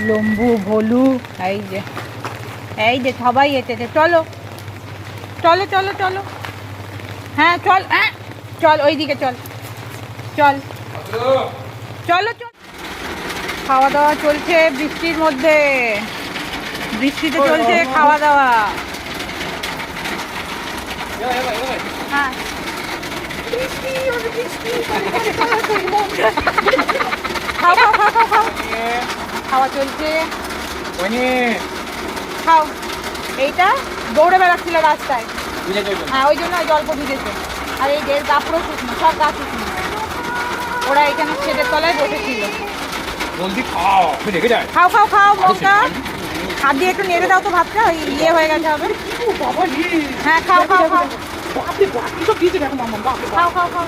লম্বু ভোলু এই যে সবাই এসেছে। চলো চলো চলো চলো, হ্যাঁ চল, হ্যাঁ চল ওইদিকে চল চল চলো চল। খাওয়া দাওয়া চলছে বৃষ্টির মধ্যে, বৃষ্টিতে চলছে খাওয়া দাওয়া। হ্যাঁ খাও খাও খাও খাও খাও, খাওয়া চলছে, খাও। এইটা দৌড়ে বেড়াচ্ছিল রাস্তায়, হ্যাঁ ওই জন্য জল ভিজেছে। আর এই যে গা পুরো শুকনো, সব গা শুকনো। ওরা এখানে ছেদের তলায় বসেছিল। খাও খাও খাও মৌকা, হাত দিয়ে একটু নেড়ে দাও তো ভাতটা, ওই ইয়ে হয়ে গেছে হবে। হ্যাঁ খাও খাও খাও খাও খাও খাও।